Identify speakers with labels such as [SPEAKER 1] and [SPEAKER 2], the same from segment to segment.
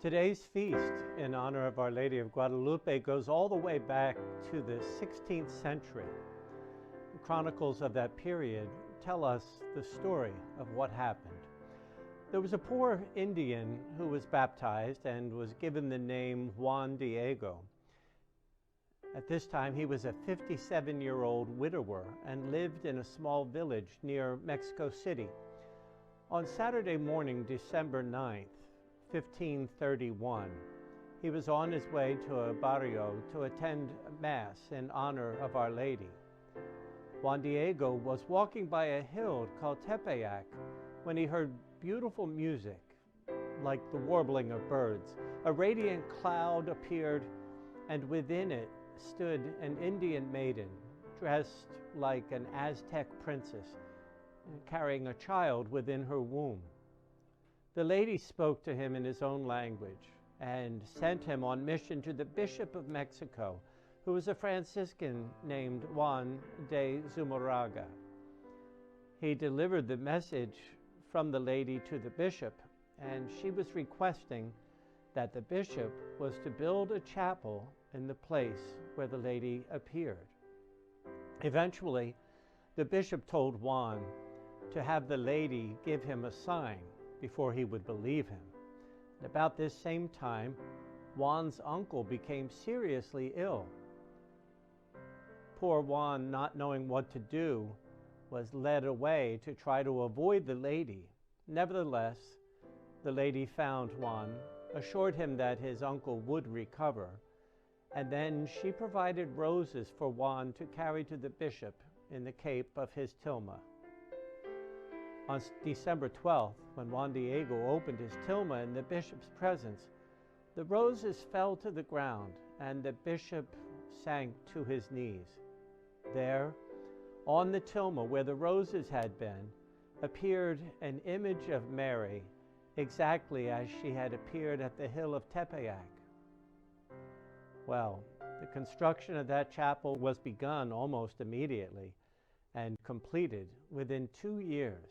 [SPEAKER 1] Today's feast in honor of Our Lady of Guadalupe goes all the way back to the 16th century. The chronicles of that period tell us the story of what happened. There was a poor Indian who was baptized and was given the name Juan Diego. At this time, he was a 57-year-old widower and lived in a small village near Mexico City. On Saturday morning, December 9th, 1531, he was on his way to a barrio to attend Mass in honor of Our Lady. Juan Diego was walking by a hill called Tepeyac when he heard beautiful music, like the warbling of birds. A radiant cloud appeared, and within it stood an Indian maiden dressed like an Aztec princess, carrying a child within her womb. The lady spoke to him in his own language and sent him on mission to the Bishop of Mexico, who was a Franciscan named Juan de Zumarraga. He delivered the message from the lady to the bishop, and she was requesting that the bishop was to build a chapel in the place where the lady appeared. Eventually, the bishop told Juan to have the lady give him a sign before he would believe him. And about this same time, Juan's uncle became seriously ill. Poor Juan, not knowing what to do, was led away to try to avoid the lady. Nevertheless, the lady found Juan, assured him that his uncle would recover, and then she provided roses for Juan to carry to the bishop in the cape of his tilma. On December 12th, when Juan Diego opened his tilma in the bishop's presence, the roses fell to the ground and the bishop sank to his knees. There, on the tilma where the roses had been, appeared an image of Mary, exactly as she had appeared at the hill of Tepeyac. Well, the construction of that chapel was begun almost immediately and completed within 2 years.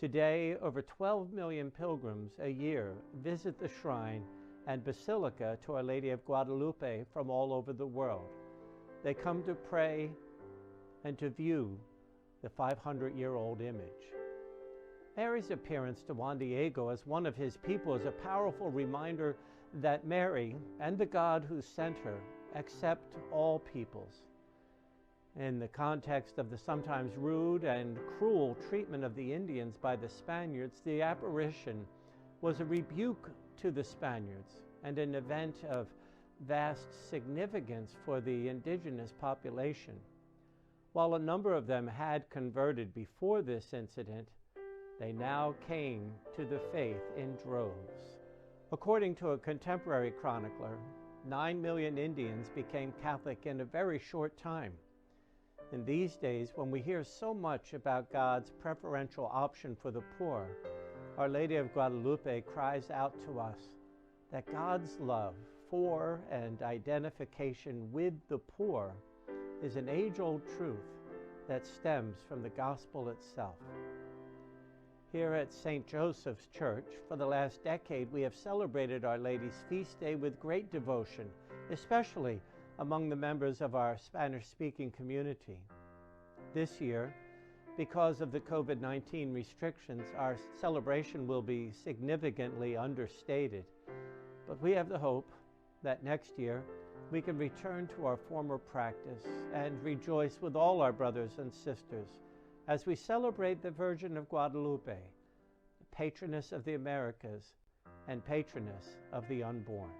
[SPEAKER 1] Today, over 12 million pilgrims a year visit the shrine and basilica to Our Lady of Guadalupe from all over the world. They come to pray and to view the 500-year-old image. Mary's appearance to Juan Diego as one of his people is a powerful reminder that Mary and the God who sent her accept all peoples. In the context of the sometimes rude and cruel treatment of the Indians by the Spaniards, the apparition was a rebuke to the Spaniards and an event of vast significance for the indigenous population. While a number of them had converted before this incident, they now came to the faith in droves. According to a contemporary chronicler, 9 million Indians became Catholic in a very short time. In these days, when we hear so much about God's preferential option for the poor, Our Lady of Guadalupe cries out to us that God's love for and identification with the poor is an age-old truth that stems from the gospel itself. Here at St. Joseph's Church, for the last decade, we have celebrated Our Lady's feast day with great devotion, especially among the members of our Spanish-speaking community. This year, because of the COVID-19 restrictions, our celebration will be significantly understated. But we have the hope that next year we can return to our former practice and rejoice with all our brothers and sisters as we celebrate the Virgin of Guadalupe, the patroness of the Americas and patroness of the unborn.